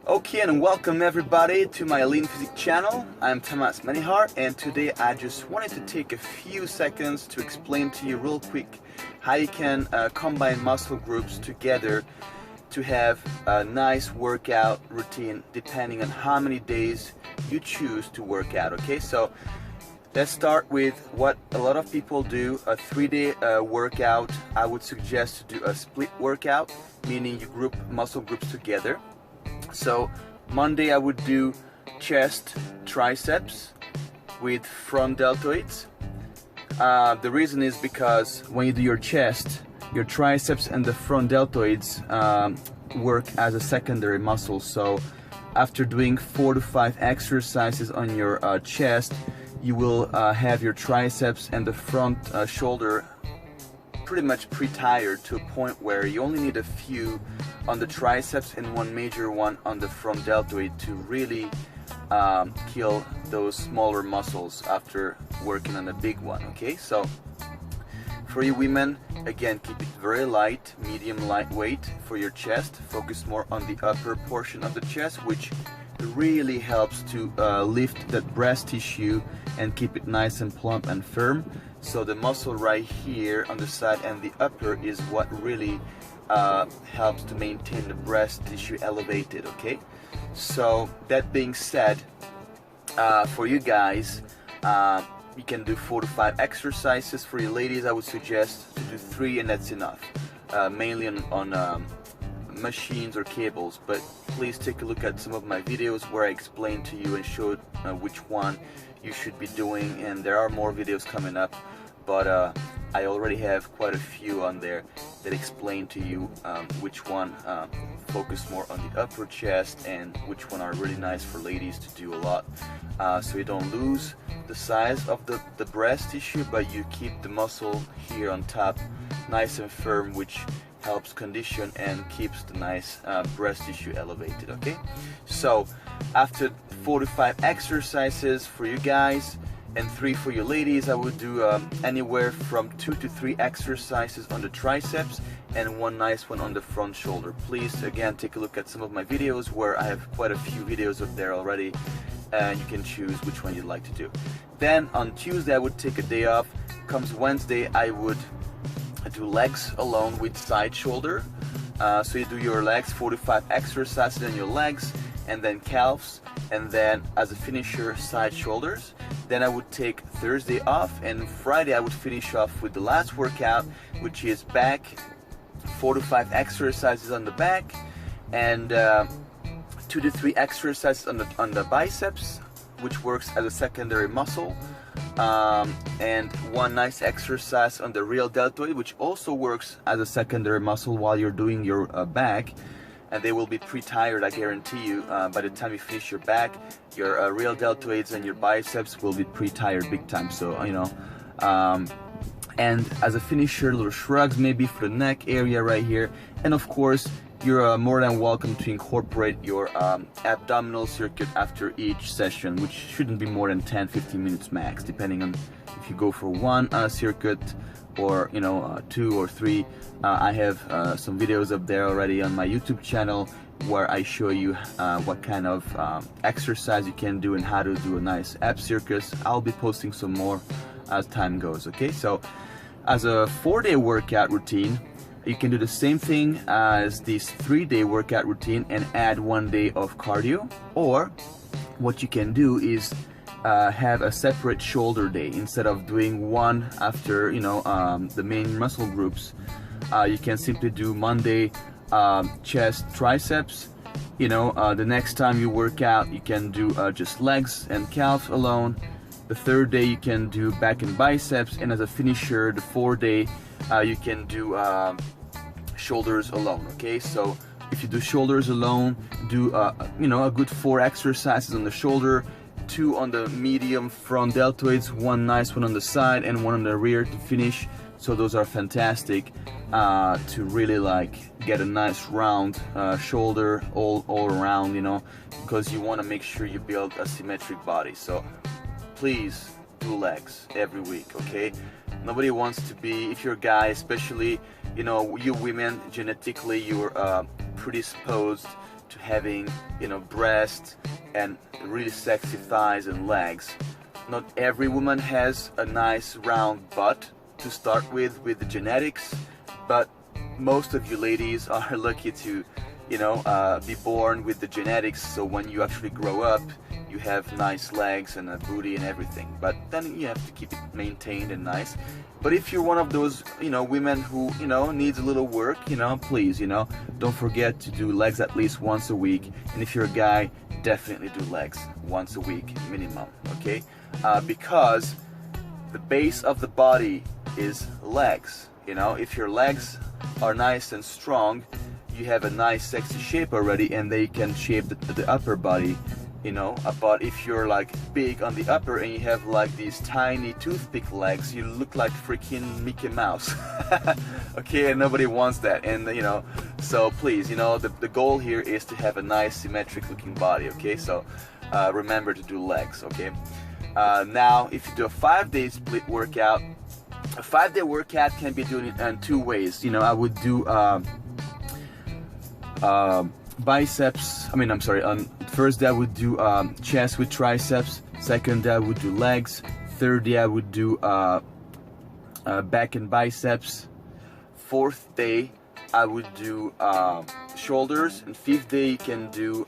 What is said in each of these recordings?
Okay, and welcome everybody to my Lean Physique channel. I'm Tamas Menyhart, and today I just wanted to take a few seconds to explain to you real quick how you can combine muscle groups together to have a nice workout routine depending on how many days you choose to work out. Okay, so let's start with what a lot of people do, a 3-day workout. I would suggest to do a split workout, meaning you group muscle groups together. So Monday I would do chest, triceps with front deltoids. The reason is because when you do your chest, your triceps and the front deltoids work as a secondary muscle. So after doing 4 to 5 exercises on your chest, you will have your triceps and the front shoulder pretty much pre-tired to a point where you only need a few on the triceps and one major one on the front deltoid to really kill those smaller muscles after working on a big one. Okay, so for you women, again, keep it very light, medium lightweight for your chest. Focus more on the upper portion of the chest, which really helps to lift that breast tissue and keep it nice and plump and firm. So the muscle right here on the side and the upper is what really helps to maintain the breast tissue elevated. Okay, so that being said, for you guys, you can do 4 to 5 exercises. For you ladies, I would suggest to do 3 and that's enough, mainly on machines or cables. But please take a look at some of my videos where I explain to you and show which one you should be doing, and there are more videos coming up, but I already have quite a few on there that explain to you which one focus more on the upper chest and which one are really nice for ladies to do a lot, so you don't lose the size of the breast tissue, but you keep the muscle here on top nice and firm, which helps condition and keeps the nice breast tissue elevated. Okay, so after 4 to 5 exercises for you guys and 3 for you ladies, I would do anywhere from 2 to 3 exercises on the triceps and one nice one on the front shoulder. Please again take a look at some of my videos where I have quite a few videos up there already, and you can choose which one you'd like to do. Then on Tuesday I would take a day off. Comes Wednesday I would do legs alone with side shoulder. So you do your legs, 4 to 5 exercises on your legs, and then calves, and then as a finisher side shoulders. Then I would take Thursday off, and Friday I would finish off with the last workout, which is back, 4 to 5 exercises on the back, and 2 to 3 exercises on the biceps, which works as a secondary muscle, and one nice exercise on the real deltoid, which also works as a secondary muscle while you're doing your back. And they will be pre-tired, I guarantee you. By the time you finish your back, your real deltoids and your biceps will be pre-tired big time. So, you know, and as a finisher, little shrugs maybe for the neck area right here. And of course, you're more than welcome to incorporate your abdominal circuit after each session, which shouldn't be more than 10-15 minutes max, depending on if you go for one circuit or 2 or 3. I have some videos up there already on my YouTube channel where I show you what kind of exercise you can do and how to do a nice ab circus. I'll be posting some more as time goes. Okay, so as a 4-day workout routine, you can do the same thing as this 3-day workout routine and add 1 day of cardio. Or what you can do is have a separate shoulder day. Instead of doing one after the main muscle groups, you can simply do Monday chest, triceps. The next time you work out, you can do just legs and calves alone. The 3rd day you can do back and biceps, and as a finisher, the 4th day you can do shoulders alone. Okay, so if you do shoulders alone, do a good 4 exercises on the shoulder, 2 on the medium front deltoids, 1 nice one on the side and 1 on the rear to finish. So those are fantastic to really get a nice round shoulder all around, because you want to make sure you build a symmetric body. So please do legs every week. Okay, nobody wants to be, if you're a guy especially, you women, genetically you're predisposed to having, you know, breasts and really sexy thighs and legs. Not every woman has a nice round butt to start with the genetics, but most of you ladies are lucky to, you know, be born with the genetics, so when you actually grow up you have nice legs and a booty and everything, but then you have to keep it maintained and nice. But if you're one of those, you know, women who, you know, needs a little work, you know, please, you know, don't forget to do legs at least once a week. And if you're a guy, definitely do legs once a week minimum, okay? Because the base of the body is legs. You know, if your legs are nice and strong, you have a nice sexy shape already, and they can shape the upper body, you know. But if you're like big on the upper and you have like these tiny toothpick legs, you look like freaking Mickey Mouse. Okay, and nobody wants that. And you know, so please, you know, the goal here is to have a nice symmetric looking body. Okay, so remember to do legs. Okay, now if you do a 5-day split workout, a 5-day workout can be done in 2 ways. You know, I would do biceps, on first day I would do chest with triceps, second day I would do legs, third day I would do back and biceps, fourth day I would do shoulders, and fifth day you can do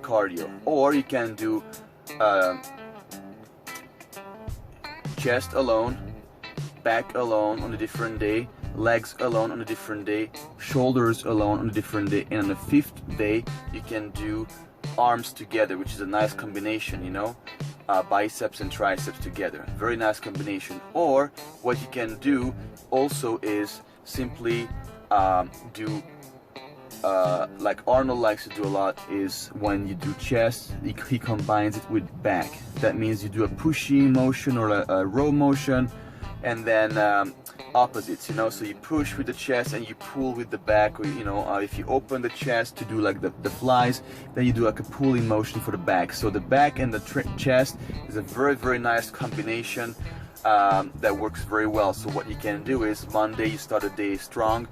cardio, or you can do chest alone, back alone on a different day, legs alone on a different day, shoulders alone on a different day, and on the 5th day you can do arms together, which is a nice combination, you know, biceps and triceps together, very nice combination. Or what you can do also is simply do like Arnold likes to do a lot, is when you do chest, he combines it with back. That means you do a pushing motion or a row motion, and then opposites, you know, so you push with the chest and you pull with the back, or you know, if you open the chest to do like the flies, then you do like a pulling motion for the back. So the back and the chest is a very nice combination that works very well. So what you can do is Monday you start a day strong,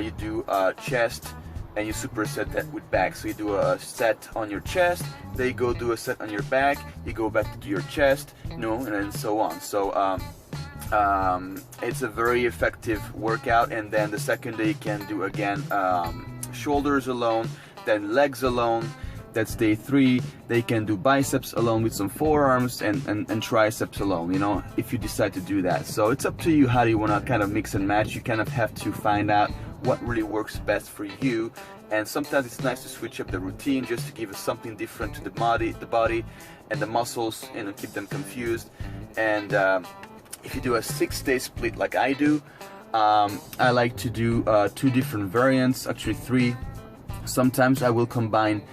you do chest and you superset that with back. So you do a set on your chest, then you go do a set on your back, you go back to do your chest, you know, and then so on. So it's a very effective workout. And then the second day you can do again shoulders alone, then legs alone. That's day 3. They can do biceps alone with some forearms, and triceps alone, you know, if you decide to do that. So it's up to you how do you want to kind of mix and match. You kind of have to find out what really works best for you. And sometimes it's nice to switch up the routine just to give us something different to the body and the muscles, you know, keep them confused. And if you do a 6-day split like I do, I like to do 2 different variants, actually 3. Sometimes I will combine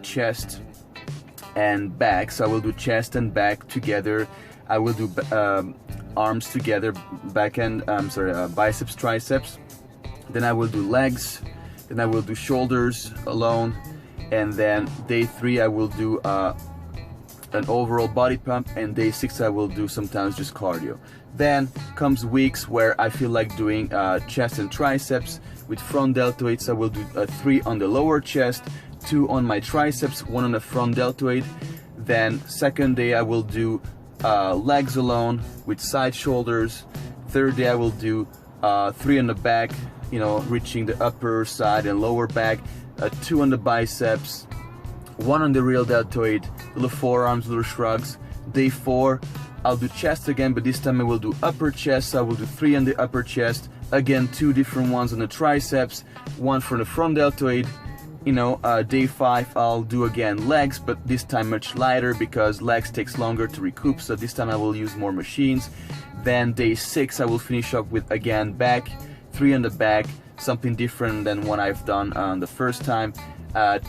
chest and back, so I will do chest and back together. I will do arms together, back and biceps, triceps. Then I will do legs. Then I will do shoulders alone, and then day 3 I will do an overall body pump, and day 6 I will do sometimes just cardio. Then comes weeks where I feel like doing chest and triceps with front deltoids. I will do 3 on the lower chest, 2 on my triceps, 1 on the front deltoid. Then second day I will do legs alone with side shoulders. Third day I will do 3 on the back, you know, reaching the upper side and lower back, 2 on the biceps, 1 on the real deltoid, little forearms, little shrugs. Day 4 I'll do chest again, but this time I will do upper chest. So I will do 3 on the upper chest, again 2 different ones on the triceps, 1 for the front deltoid. You know, day 5 I'll do again legs, but this time much lighter because legs takes longer to recoup, so this time I will use more machines. Then day 6 I will finish up with again back, 3 on the back, something different than what I've done the first time,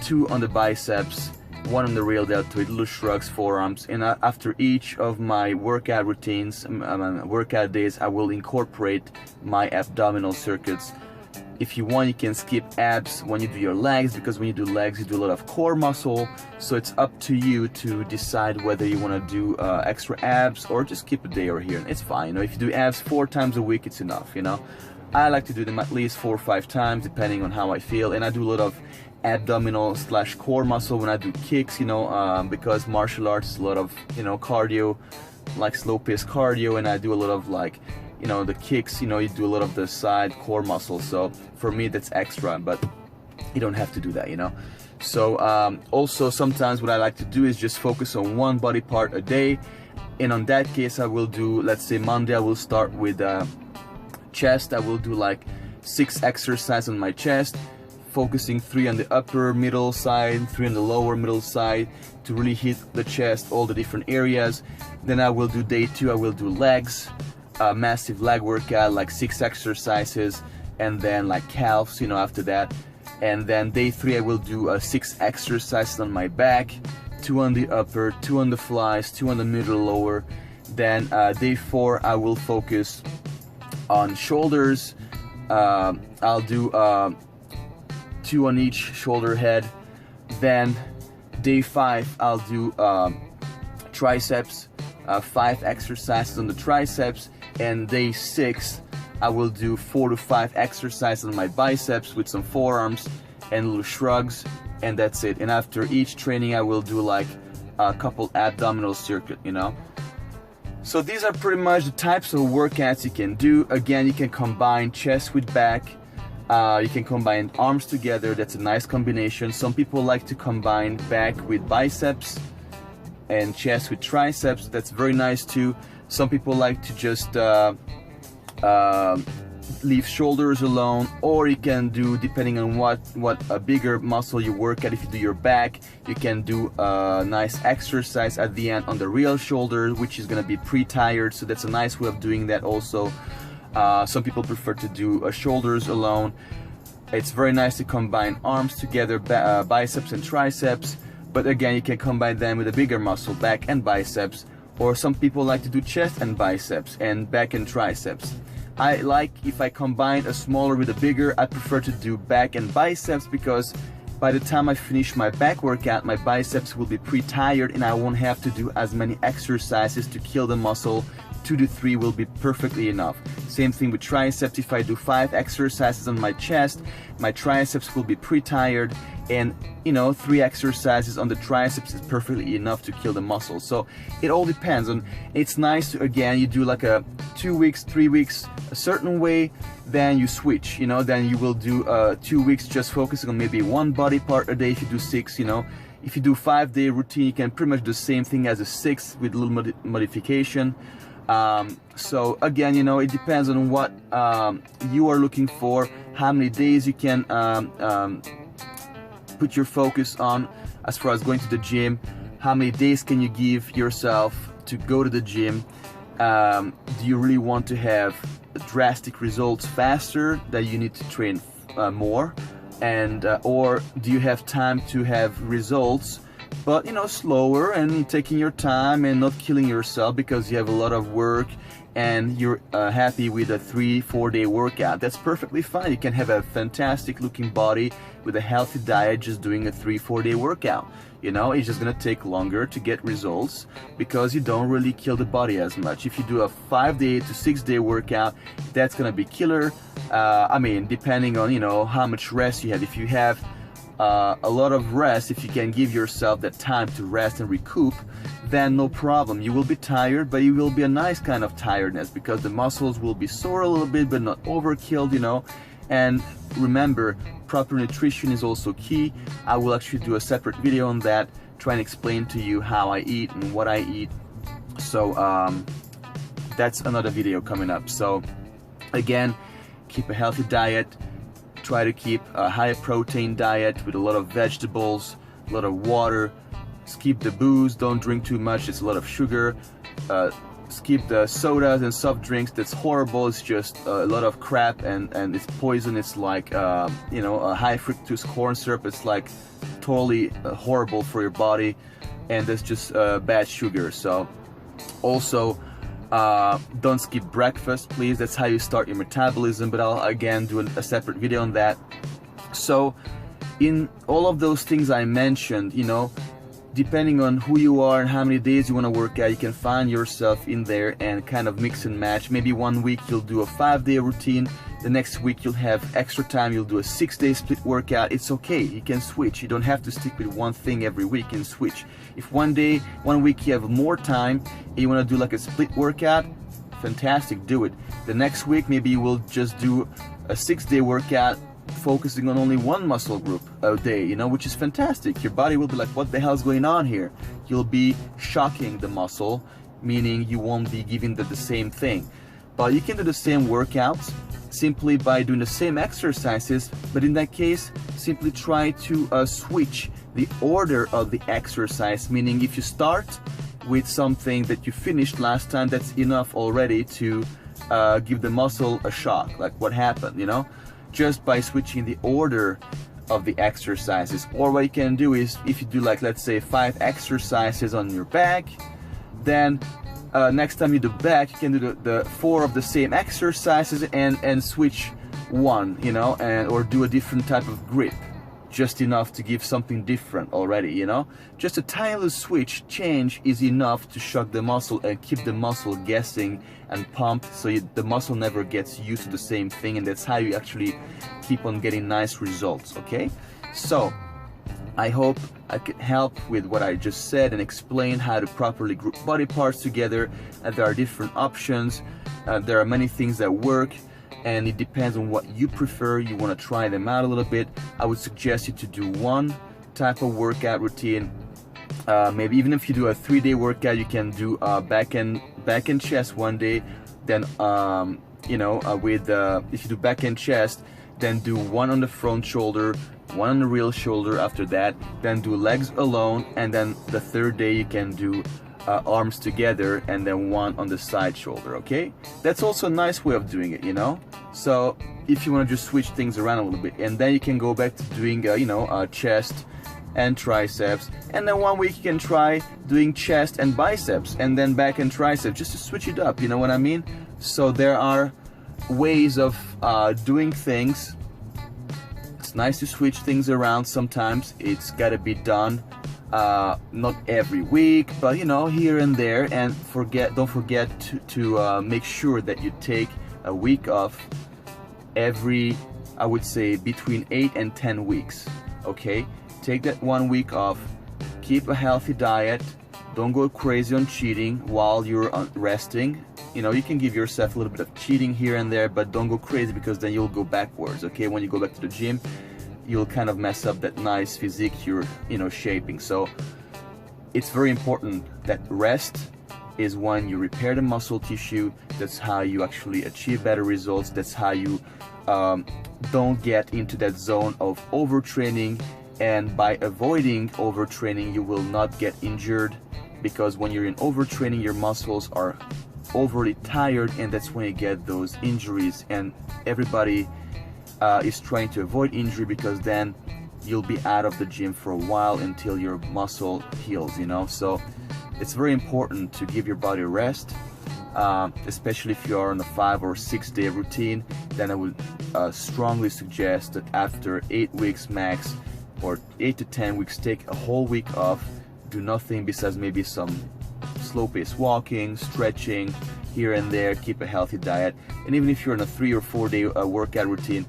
2 on the biceps, 1 on the real deltoid, little shrugs, forearms. And after each of my workout routines, workout days, I will incorporate my abdominal circuits. If you want, you can skip abs when you do your legs, because when you do legs you do a lot of core muscle, so it's up to you to decide whether you want to do extra abs or just skip a day or here. It's fine, you know, if you do abs 4 times a week it's enough, you know. I like to do them at least 4 or 5 times depending on how I feel, and I do a lot of abdominal slash core muscle when I do kicks, you know, because martial arts is a lot of, you know, cardio, like slow pace cardio, and I do a lot of like, you know, the kicks, you know, you do a lot of the side core muscle. So for me that's extra, but you don't have to do that, you know. So also sometimes what I like to do is just focus on one body part a day, and on that case I will do, let's say Monday I will start with chest. I will do like 6 exercises on my chest, focusing 3 on the upper middle side, 3 on the lower middle side, to really hit the chest, all the different areas. Then I will do day 2, I will do legs, massive leg workout, like 6 exercises, and then like calves, you know, after that. And then day 3 I will do 6 exercises on my back, 2 on the upper, 2 on the flies, 2 on the middle lower. Then day 4 I will focus on shoulders. I'll do 2 on each shoulder head. Then day 5 I'll do triceps, 5 exercises on the triceps. And day 6 I will do 4 to 5 exercises on my biceps with some forearms and little shrugs, and that's it. And after each training I will do like a couple abdominal circuit, you know. So these are pretty much the types of workouts you can do. Again, you can combine chest with back, you can combine arms together, that's a nice combination. Some people like to combine back with biceps and chest with triceps, that's very nice too. Some people like to just leave shoulders alone, or you can do, depending on what a bigger muscle you work at. If you do your back, you can do a nice exercise at the end on the real shoulder, which is going to be pre-tired, so that's a nice way of doing that also. Some people prefer to do shoulders alone. It's very nice to combine arms together, biceps and triceps, but again you can combine them with a bigger muscle, back and biceps. Or some people like to do chest and biceps and back and triceps. I like, if I combine a smaller with a bigger, I prefer to do back and biceps, because by the time I finish my back workout, my biceps will be pre-tired and I won't have to do as many exercises to kill the muscle. 2 to 3 will be perfectly enough. Same thing with triceps. If I do 5 exercises on my chest, my triceps will be pre-tired, and you know, 3 exercises on the triceps is perfectly enough to kill the muscle. So it all depends on, it's nice to, again, you do like a 2 weeks, 3 weeks a certain way, then you switch, you know, then you will do 2 weeks just focusing on maybe one body part a day. If you do 6, you know, if you do 5-day routine, you can pretty much do the same thing as a 6 with a little modification. So again, you know, it depends on what you are looking for, how many days you can put your focus on as far as going to the gym, how many days can you give yourself to go to the gym. Do you really want to have drastic results faster, that you need to train more, and or do you have time to have results but, you know, slower and taking your time and not killing yourself because you have a lot of work and you're happy with a 3-4 day workout? That's perfectly fine. You can have a fantastic looking body with a healthy diet just doing a 3-4 day workout. You know, it's just gonna take longer to get results because you don't really kill the body as much. If you do a 5-day to 6-day workout, that's gonna be killer. I mean, depending on, you know, how much rest you have. If you have a lot of rest, if you can give yourself that time to rest and recoup, then no problem. You will be tired, but it will be a nice kind of tiredness because the muscles will be sore a little bit but not overkilled, you know. And remember, proper nutrition is also key. I will actually do a separate video on that, try and explain to you how I eat and what I eat. So that's another video coming up. So again, keep a healthy diet. Try to keep a high protein diet with a lot of vegetables, a lot of water. Skip the booze, don't drink too much, it's a lot of sugar. Skip the sodas and soft drinks, that's horrible. It's just a lot of crap and it's poison. It's like you know, a high fructose corn syrup. It's like totally horrible for your body, and that's just bad sugar. So also don't skip breakfast, please. That's how you start your metabolism, but I'll again do a separate video on that. So in all of those things I mentioned, you know, depending on who you are and how many days you want to work out, you can find yourself in there and kind of mix and match. Maybe one week you'll do a 5-day routine, the next week you'll have extra time, you'll do a 6-day split workout. It's okay, you can switch. You don't have to stick with one thing every week and switch. If one week you have more time and you want to do like a split workout, fantastic, do it. The next week maybe you will just do a 6-day workout focusing on only one muscle group a day, you know, which is fantastic. Your body will be like, what the hell is going on here? You'll be shocking the muscle, meaning you won't be giving the same thing. But you can do the same workouts simply by doing the same exercises, but in that case simply try to switch the order of the exercise, meaning if you start with something that you finished last time, that's enough already to give the muscle a shock, like what happened, you know, just by switching the order of the exercises. Or what you can do is, if you do like, let's say 5 exercises on your back, then next time you do back, you can do the 4 of the same exercises and switch one, you know, or do a different type of grip, just enough to give something different already, you know. Just a tiny little switch change is enough to shock the muscle and keep the muscle guessing and pumped, so the muscle never gets used to the same thing, and that's how you actually keep on getting nice results. Okay, so I hope I could help with what I just said and explain how to properly group body parts together. There are different options, there are many things that work, and it depends on what you prefer. You want to try them out a little bit. I would suggest you to do one type of workout routine. Maybe even if you do a 3-day workout, you can do back and chest one day, then you know, if you do back and chest, then do one on the front shoulder, one on the real shoulder after that, then do legs alone, and then the 3rd day you can do arms together, and then one on the side shoulder. Okay, that's also a nice way of doing it, you know. So if you want to just switch things around a little bit, and then you can go back to doing you know, chest and triceps, and then one week you can try doing chest and biceps, and then back and triceps, just to switch it up, you know what I mean. So there are ways of doing things. It's nice to switch things around sometimes. It's got to be done not every week, but you know, here and there. And don't forget to make sure that you take a week off every, I would say, between 8 and 10 weeks. Okay, take that 1 week off, keep a healthy diet, don't go crazy on cheating while you're resting. You know, you can give yourself a little bit of cheating here and there, but don't go crazy, because then you'll go backwards. Okay, when you go back to the gym, you'll kind of mess up that nice physique you're, you know, shaping. So it's very important that rest is when you repair the muscle tissue. That's how you actually achieve better results. That's how you don't get into that zone of overtraining, and by avoiding overtraining you will not get injured, because when you're in overtraining your muscles are overly tired, and that's when you get those injuries. And everybody is trying to avoid injury, because then you'll be out of the gym for a while until your muscle heals, you know. So it's very important to give your body rest, especially if you are on a 5 or 6 day routine. Then I would strongly suggest that after 8 weeks max, or 8 to 10 weeks, take a whole week off, do nothing besides maybe some slow pace walking, stretching here and there, keep a healthy diet. And even if you're on a 3 or 4 day workout routine,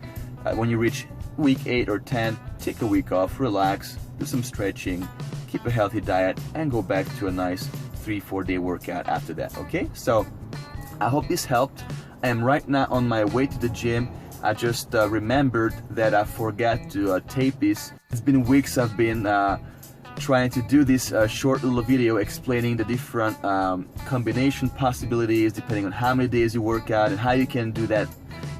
when you reach week 8 or 10, take a week off, relax, do some stretching, keep a healthy diet, and go back to a nice 3-4 day workout after that. Okay, so I hope this helped. I am right now on my way to the gym. I just remembered that I forgot to tape this. It's been weeks I've been trying to do this short little video explaining the different combination possibilities depending on how many days you work out and how you can do that.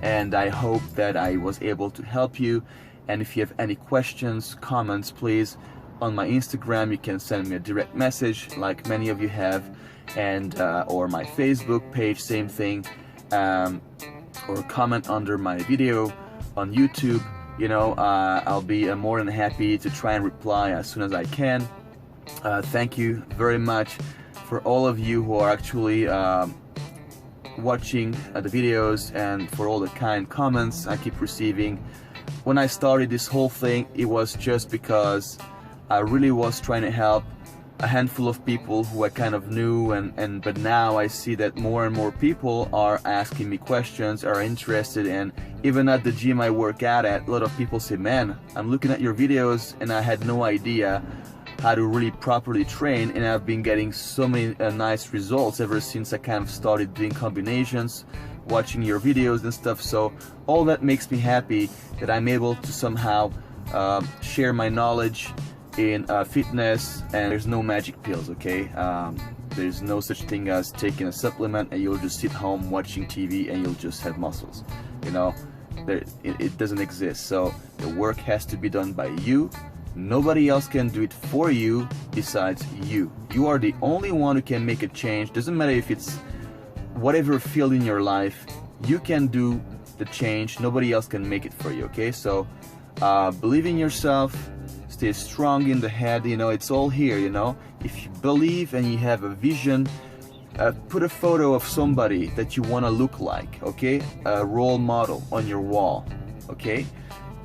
And I hope that I was able to help you. And if you have any questions, comments, please, on my Instagram you can send me a direct message like many of you have, and or my Facebook page, same thing, or comment under my video on YouTube. You know, I'll be more than happy to try and reply as soon as I can. Thank you very much for all of you who are actually watching the videos, and for all the kind comments I keep receiving. When I started this whole thing, it was just because I really was trying to help a handful of people who I kind of knew, but now I see that more and more people are asking me questions, are interested, and even at the gym I work out at, a lot of people say, man, I'm looking at your videos and I had no idea how to really properly train, and I've been getting so many nice results ever since I kind of started doing combinations, watching your videos and stuff. So all that makes me happy that I'm able to somehow share my knowledge in fitness, and there's no magic pills, okay? There's no such thing as taking a supplement and you'll just sit home watching TV and you'll just have muscles, you know? It doesn't exist. So the work has to be done by you. Nobody else can do it for you besides you. You are the only one who can make a change. Doesn't matter if it's whatever field in your life, you can do the change. Nobody else can make it for you, okay? So believe in yourself. Stay strong in the head, you know, it's all here, you know. If you believe and you have a vision, put a photo of somebody that you want to look like, okay? A role model on your wall, okay?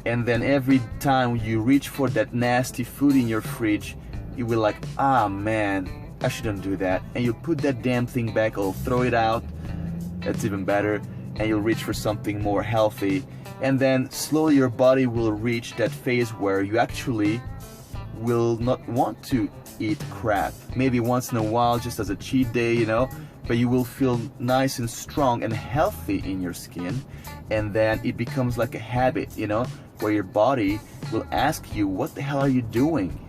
And then every time you reach for that nasty food in your fridge, you will like, ah man, I shouldn't do that. And you put that damn thing back or throw it out, that's even better, and you'll reach for something more healthy. And then slowly your body will reach that phase where you actually will not want to eat crap. Maybe once in a while, just as a cheat day, you know, but you will feel nice and strong and healthy in your skin. And then it becomes like a habit, you know, where your body will ask you, what the hell are you doing?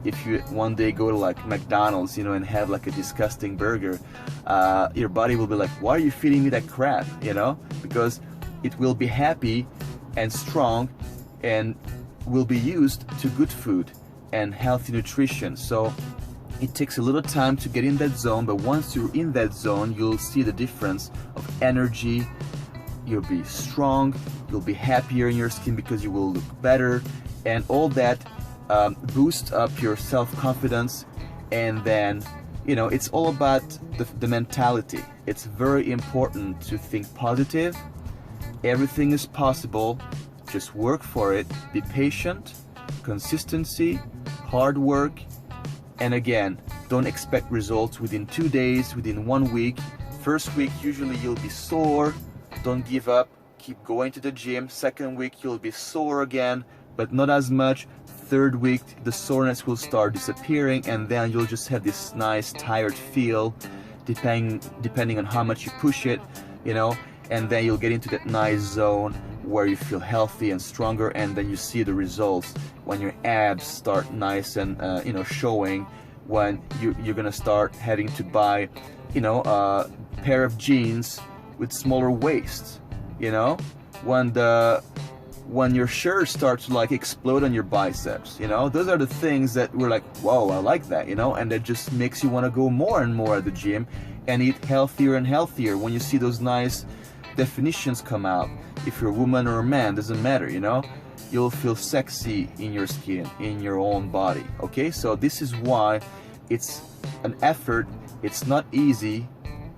If you one day go to like McDonald's, you know, and have like a disgusting burger, your body will be like, why are you feeding me that crap, you know? Because it will be happy and strong and will be used to good food and healthy nutrition. So it takes a little time to get in that zone, but once you're in that zone, you'll see the difference of energy. You'll be strong, you'll be happier in your skin because you will look better, and all that boosts up your self-confidence. And then, you know, it's all about the mentality. It's very important to think positive. Everything is possible. Just work for it. Be patient. Consistency, hard work, and again, don't expect results within 2 days, within 1 week. First week, usually you'll be sore. Don't give up. Keep going to the gym. Second week, you'll be sore again, but not as much. Third week, the soreness will start disappearing, and then you'll just have this nice tired feel, depending on how much you push it, you know. And then you'll get into that nice zone where you feel healthy and stronger, and then you see the results when your abs start nice and you know, showing, when you're gonna start having to buy, you know, a pair of jeans with smaller waists, you know, when your shirt starts to like explode on your biceps, you know. Those are the things that we're like, whoa, I like that, you know, and that just makes you want to go more and more at the gym and eat healthier and healthier. When you see those nice definitions come out, if you're a woman or a man, doesn't matter, you know, you'll feel sexy in your skin, in your own body, okay? So this is why it's an effort. It's not easy,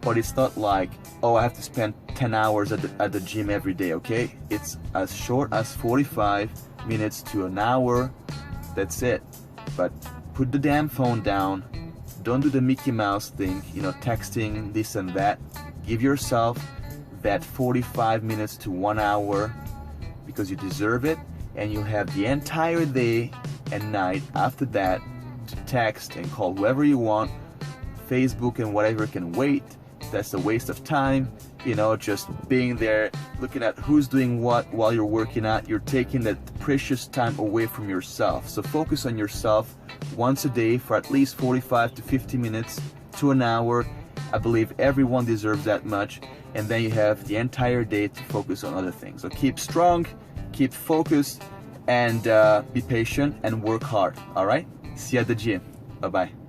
but it's not like, oh, I have to spend 10 hours at the gym every day, okay? It's as short as 45 minutes to an hour, that's it. But put the damn phone down. Don't do the Mickey Mouse thing, you know, texting this and that. Give yourself that 45 minutes to 1 hour, because you deserve it, and you'll have the entire day and night after that to text and call whoever you want. Facebook and whatever can wait. That's a waste of time, you know, just being there looking at who's doing what while you're working out. You're taking that precious time away from yourself. So focus on yourself once a day for at least 45 to 50 minutes to an hour. I believe everyone deserves that much, and then you have the entire day to focus on other things. So keep strong, keep focused, and be patient and work hard. All right, see you at the gym. Bye bye.